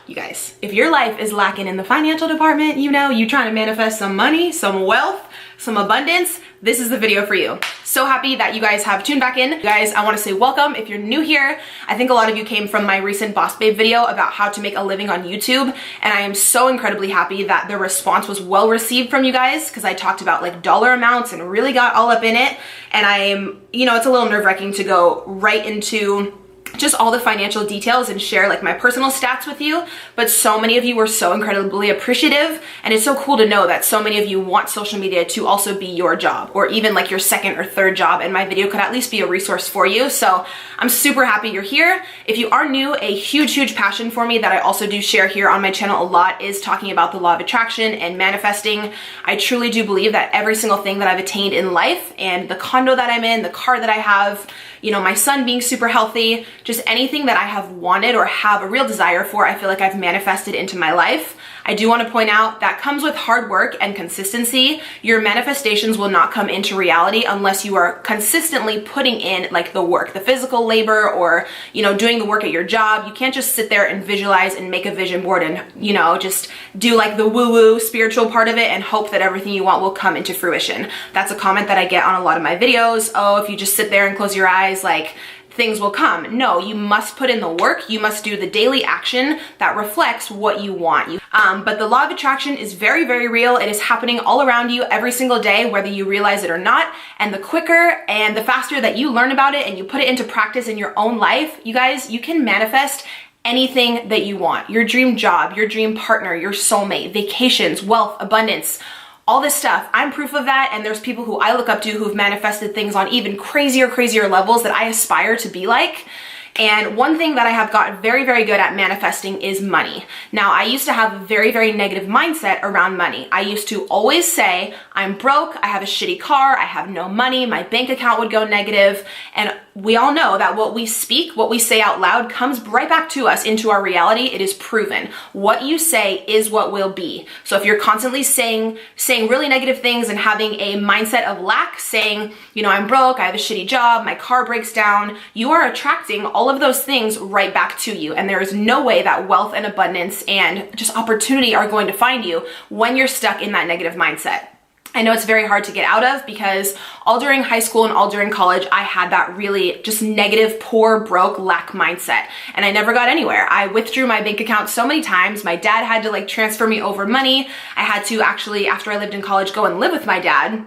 You guys, if your life is lacking in the financial department, you know, you trying to manifest some money, some wealth, some abundance, this is the video for you. So happy that you guys have tuned back in. You guys, I want to say welcome. If you're new here, I think a lot of you came from my recent Boss Babe video about how to make a living on YouTube, and I am so incredibly happy that the response was well received from you guys, because I talked about like dollar amounts and really got all up in it. And I'm, you know, it's a little nerve-wracking to go right into just all the financial details and share like my personal stats with you, but so many of you were so incredibly appreciative, and it's so cool to know that so many of you want social media to also be your job, or even like your second or third job, and my video could at least be a resource for you. So I'm super happy you're here. If you are new, a huge passion for me that I also do share here on my channel a lot is talking about the law of attraction and manifesting. I truly do believe that every single thing that I've attained in life, and the condo that I'm in, the car that I have, you know, my son being super healthy, just anything that I have wanted or have a real desire for, I feel like I've manifested into my life. I do want to point out that comes with hard work and consistency. Your manifestations will not come into reality unless you are consistently putting in like the work, the physical labor, or, you know, doing the work at your job. You can't just sit there and visualize and make a vision board and, you know, just do like the woo-woo spiritual part of it and hope that everything you want will come into fruition. That's a comment that I get on a lot of my videos. Oh, if you just sit there and close your eyes, like, things will come. No, you must put in the work. You must do the daily action that reflects what you want. But the law of attraction is very real. It is happening all around you every single day, whether you realize it or not. And the quicker and the faster that you learn about it and you put it into practice in your own life, you guys, you can manifest anything that you want. Your dream job, your dream partner, your soulmate, vacations, wealth, abundance, all this stuff. I'm proof of that, and there's people who I look up to who've manifested things on even crazier levels that I aspire to be like. And one thing that I have got very good at manifesting is money. Now, I used to have a very negative mindset around money. I used to always say, I'm broke, I have a shitty car, I have no money, my bank account would go negative. And we all know that what we speak, what we say out loud, comes right back to us into our reality. It is proven. What you say is what will be. So if you're constantly saying really negative things and having a mindset of lack, saying, you know, I'm broke, I have a shitty job, my car breaks down, you are attracting all of those things right back to you. And there is no way that wealth and abundance and just opportunity are going to find you when you're stuck in that negative mindset. I know it's very hard to get out of, because all during high school and all during college, I had that really just negative, poor, broke, lack mindset, and I never got anywhere. I withdrew my bank account so many times. My dad had to like transfer me over money. I had to actually, after I lived in college, go and live with my dad.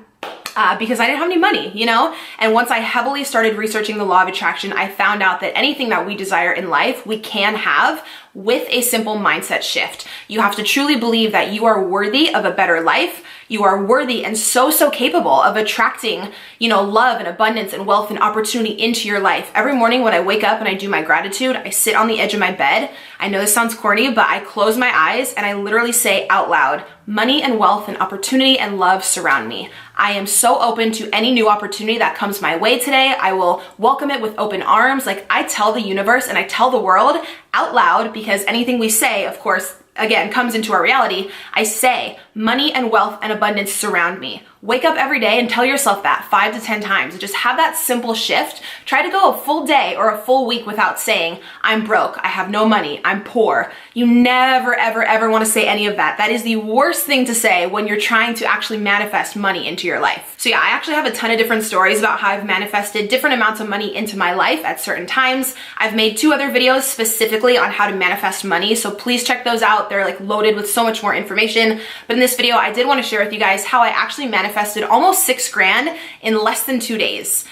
Because I didn't have any money, you know? And once I heavily started researching the law of attraction, I found out that anything that we desire in life, we can have with a simple mindset shift. You have to truly believe that you are worthy of a better life. You are worthy and so capable of attracting, you know, love and abundance and wealth and opportunity into your life. Every morning when I wake up and I do my gratitude, I sit on the edge of my bed. I know this sounds corny, but I close my eyes and I literally say out loud, money and wealth and opportunity and love surround me. I am so open to any new opportunity that comes my way today. I will welcome it with open arms. Like, I tell the universe and I tell the world out loud, because anything we say, of course, again, comes into our reality. I say, money and wealth and abundance surround me. Wake up every day and tell yourself that 5 to 10 times. Just have that simple shift. Try to go a full day or a full week without saying, I'm broke, I have no money, I'm poor. You never, ever want to say any of that. That is the worst thing to say when you're trying to actually manifest money into your life. So yeah, I actually have a ton of different stories about how I've manifested different amounts of money into my life at certain times. I've made 2 other videos specifically on how to manifest money, so please check those out. They're like loaded with so much more information. But in this video, I did want to share with you guys how I actually manifested almost 6 grand in less than 2 days.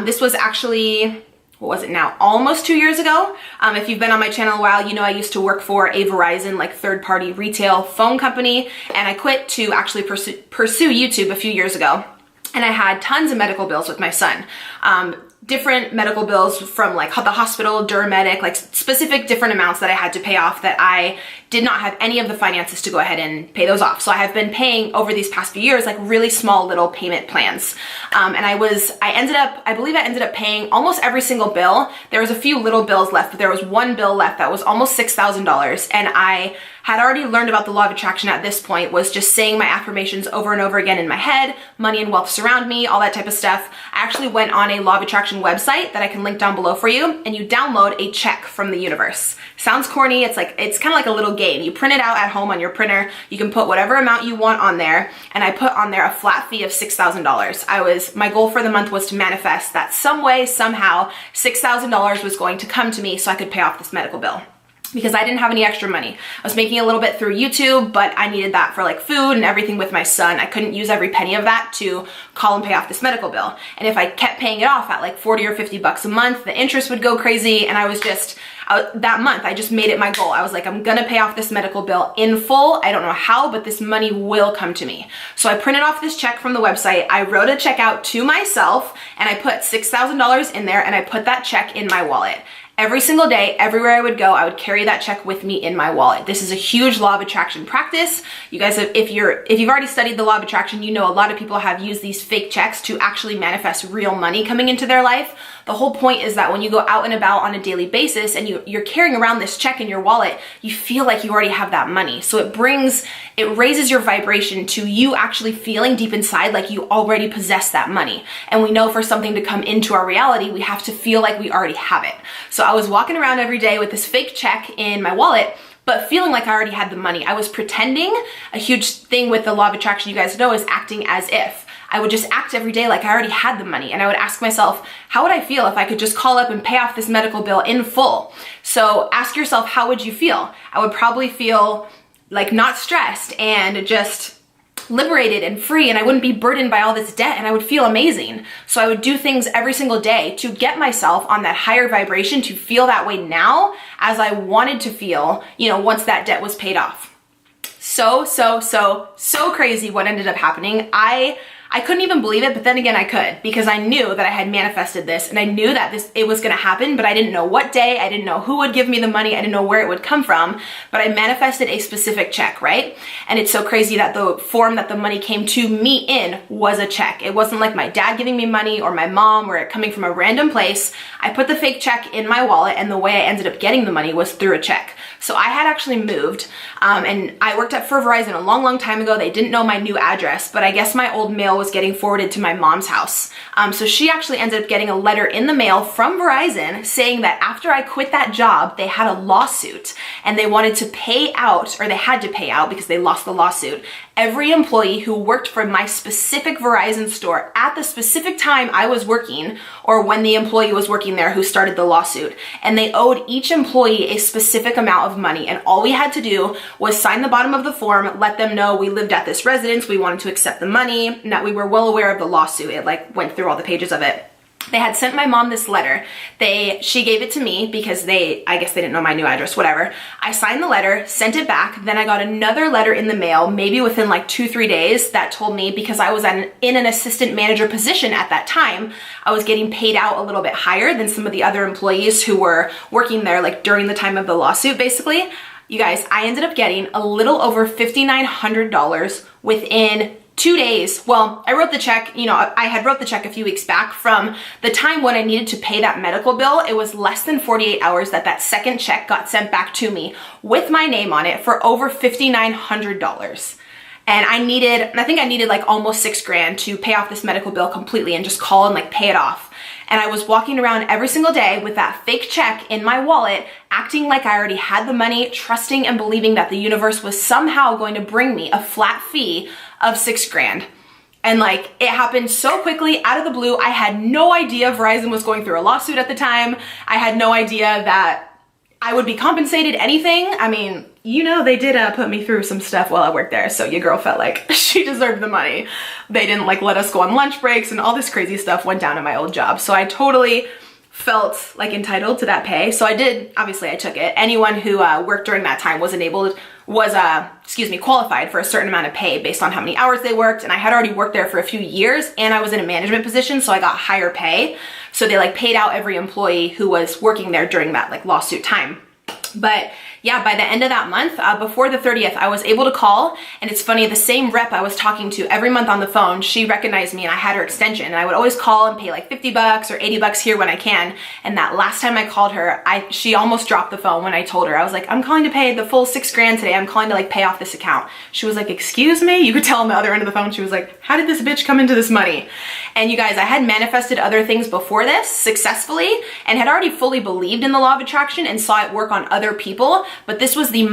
This was actually, what was it now? Almost 2 years ago. If you've been on my channel a while, you know I used to work for a Verizon like third-party retail phone company, and I quit to actually pursue YouTube a few years ago. And I had tons of medical bills with my son. Different medical bills from like the hospital, Duramedic, like specific different amounts that I had to pay off that I did not have any of the finances to go ahead and pay those off. So I have been paying over these past few years like really small little payment plans. And I believe I ended up paying almost every single bill. There was a few little bills left, but there was one bill left that was almost $6,000. And I had already learned about the law of attraction at this point, was just saying my affirmations over and over again in my head, money and wealth surround me, all that type of stuff. I actually went on a law of attraction website that I can link down below for you, and you download a check from the universe. Sounds corny, it's kind of like a little game. You print it out at home on your printer, you can put whatever amount you want on there, and I put on there a flat fee of $6,000. My goal for the month was to manifest that some way, somehow, $6,000 was going to come to me so I could pay off this medical bill, because I didn't have any extra money. I was making a little bit through YouTube, but I needed that for like food and everything with my son. I couldn't use every penny of that to call and pay off this medical bill. And if I kept paying it off at like 40 or 50 bucks a month, the interest would go crazy. And that month, I just made it my goal. I was like, I'm gonna pay off this medical bill in full. I don't know how, but this money will come to me. So I printed off this check from the website. I wrote a check out to myself, and I put $6,000 in there, and I put that check in my wallet. Every single day, everywhere I would go, I would carry that check with me in my wallet. This is a huge law of attraction practice. You guys, if you've already studied the law of attraction, you know a lot of people have used these fake checks to actually manifest real money coming into their life. The whole point is that when you go out and about on a daily basis and you're carrying around this check in your wallet, you feel like you already have that money. So it raises your vibration to you actually feeling deep inside like you already possess that money. And we know for something to come into our reality, we have to feel like we already have it. So I was walking around every day with this fake check in my wallet, but feeling like I already had the money. I was pretending. A huge thing with the law of attraction, you guys know, is acting as if. I would just act every day like I already had the money, and I would ask myself, how would I feel if I could just call up and pay off this medical bill in full? So ask yourself, how would you feel? I would probably feel like not stressed and just liberated and free, and I wouldn't be burdened by all this debt, and I would feel amazing. So I would do things every single day to get myself on that higher vibration, to feel that way now as I wanted to feel, once that debt was paid off. So crazy what ended up happening. I couldn't even believe it, but then again I could, because I knew that I had manifested this, and I knew that it was gonna happen, but I didn't know what day, I didn't know who would give me the money, I didn't know where it would come from, but I manifested a specific check, right? And it's so crazy that the form that the money came to me in was a check. It wasn't like my dad giving me money or my mom or it coming from a random place. I put the fake check in my wallet, and the way I ended up getting the money was through a check. So I had actually moved, and I worked for Verizon a long time ago. They didn't know my new address, but I guess my old mail was getting forwarded to my mom's house. So she actually ended up getting a letter in the mail from Verizon saying that after I quit that job, they had a lawsuit, and they wanted to pay out, or they had to pay out because they lost the lawsuit, every employee who worked for my specific Verizon store at the specific time I was working, or when the employee was working there who started the lawsuit. And they owed each employee a specific amount of money, and all we had to do was sign the bottom of the form, let them know we lived at this residence, we wanted to accept the money, and that we were well aware of the lawsuit. It went through all the pages of it. They had sent my mom this letter. She gave it to me because I guess they didn't know my new address, whatever. I signed the letter, sent it back. Then I got another letter in the mail, maybe within like 2-3 days, that told me, because I was in an assistant manager position at that time, I was getting paid out a little bit higher than some of the other employees who were working there like during the time of the lawsuit, basically. You guys, I ended up getting a little over $5,900 within 2 days. Well, I wrote the check, I had wrote the check a few weeks back. From the time when I needed to pay that medical bill, it was less than 48 hours that second check got sent back to me with my name on it for over $5,900. And I think I needed like almost $6,000 to pay off this medical bill completely and just call and like pay it off. And I was walking around every single day with that fake check in my wallet, acting like I already had the money, trusting and believing that the universe was somehow going to bring me a flat fee of $6,000. And like, it happened so quickly, out of the blue. I had no idea Verizon was going through a lawsuit at the time. I had no idea that I would be compensated anything. I mean, they did put me through some stuff while I worked there, so your girl felt like she deserved the money. They didn't like let us go on lunch breaks, and all this crazy stuff went down in my old job. So I totally felt like entitled to that pay. So I did, obviously I took it. Anyone who worked during that time was qualified for a certain amount of pay based on how many hours they worked. And I had already worked there for a few years, and I was in a management position, so I got higher pay. So they like paid out every employee who was working there during that like lawsuit time. But yeah, by the end of that month, before the 30th, I was able to call. And it's funny, the same rep I was talking to every month on the phone, she recognized me and I had her extension. And I would always call and pay like 50 bucks or 80 bucks here when I can. And that last time I called her, she almost dropped the phone when I told her. I was like, I'm calling to pay the full $6,000 today. I'm calling to like pay off this account. She was like, excuse me? You could tell on the other end of the phone, she was like, how did this bitch come into this money? And you guys, I had manifested other things before this successfully and had already fully believed in the law of attraction and saw it work on other people. But this was the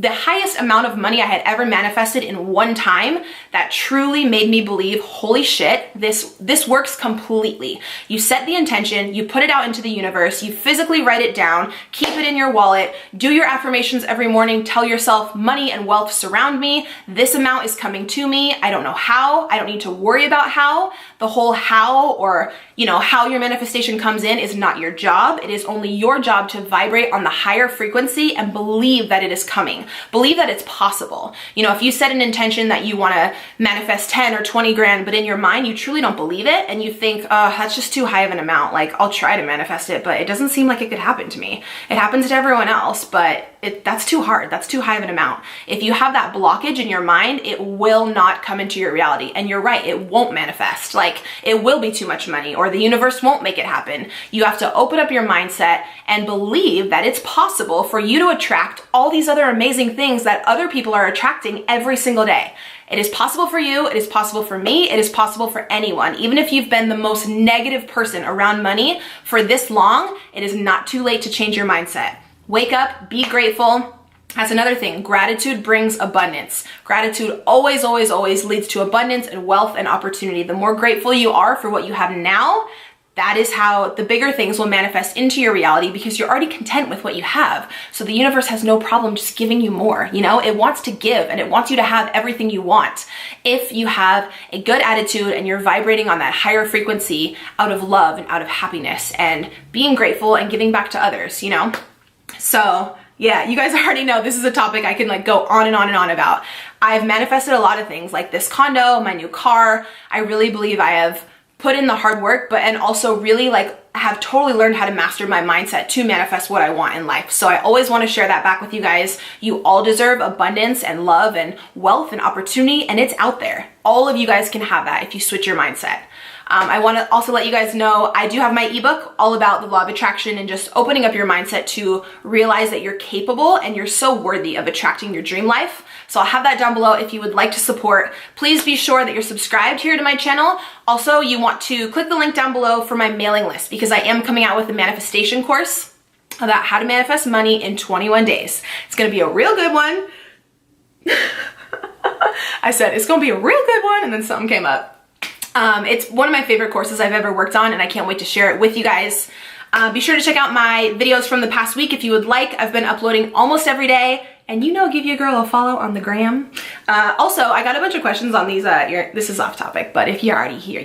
highest amount of money I had ever manifested in one time that truly made me believe, holy shit, this works completely. You set the intention, you put it out into the universe, you physically write it down, keep it in your wallet, do your affirmations every morning, tell yourself money and wealth surround me, this amount is coming to me, I don't know how, I don't need to worry about how. The whole how, or how your manifestation comes in, is not your job. It is only your job to vibrate on the higher frequency and believe that it is coming. Believe that it's possible. If you set an intention that you want to manifest 10 or 20 grand, but in your mind you truly don't believe it and you think, oh, that's just too high of an amount, like I'll try to manifest it, but it doesn't seem like it could happen to me. It happens to everyone else, but that's too hard. That's too high of an amount. If you have that blockage in your mind, it will not come into your reality. And you're right, it won't manifest. Like, it will be too much money, or the universe won't make it happen. You have to open up your mindset and believe that it's possible for you to attract all these other amazing things that other people are attracting every single day. It is possible for you, it is possible for me, it is possible for anyone. Even if you've been the most negative person around money for this long, it is not too late to change your mindset. Wake up, be grateful. That's another thing. Gratitude brings abundance. Gratitude always, always, always leads to abundance and wealth and opportunity. The more grateful you are for what you have now, that is how the bigger things will manifest into your reality, because you're already content with what you have. So the universe has no problem just giving you more. It wants to give and it wants you to have everything you want. If you have a good attitude and you're vibrating on that higher frequency out of love and out of happiness and being grateful and giving back to others, So yeah, you guys already know this is a topic I can go on and on and on about. I've manifested a lot of things like this condo, my new car. I really believe I have put in the hard work, and also really have totally learned how to master my mindset to manifest what I want in life. So I always want to share that back with you guys. You all deserve abundance and love and wealth and opportunity, and it's out there. All of you guys can have that if you switch your mindset. I want to also let you guys know I do have my ebook all about the law of attraction and just opening up your mindset to realize that you're capable and you're so worthy of attracting your dream life. So I'll have that down below if you would like to support. Please be sure that you're subscribed here to my channel. Also, you want to click the link down below for my mailing list, because I am coming out with a manifestation course about how to manifest money in 21 days. It's going to be a real good one. I said it's going to be a real good one, and then something came up. It's one of my favorite courses I've ever worked on, and I can't wait to share it with you guys. Be sure to check out my videos from the past week if you would like. I've been uploading almost every day, and give your girl a follow on the gram. Also, I got a bunch of questions on these, this is off topic, but if you're already here,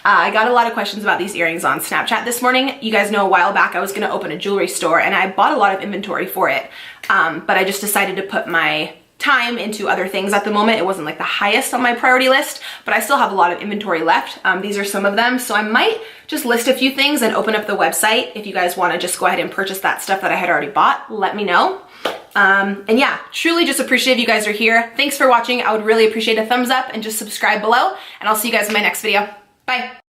I got a lot of questions about these earrings on Snapchat this morning. You guys know a while back I was gonna open a jewelry store, and I bought a lot of inventory for it, but I just decided to put my time into other things at the moment. It wasn't the highest on my priority list, but I still have a lot of inventory left. These are some of them. So I might just list a few things and open up the website. If you guys want to just go ahead and purchase that stuff that I had already bought, let me know. And yeah, truly just appreciate if you guys are here. Thanks for watching. I would really appreciate a thumbs up and just subscribe below, and I'll see you guys in my next video. Bye.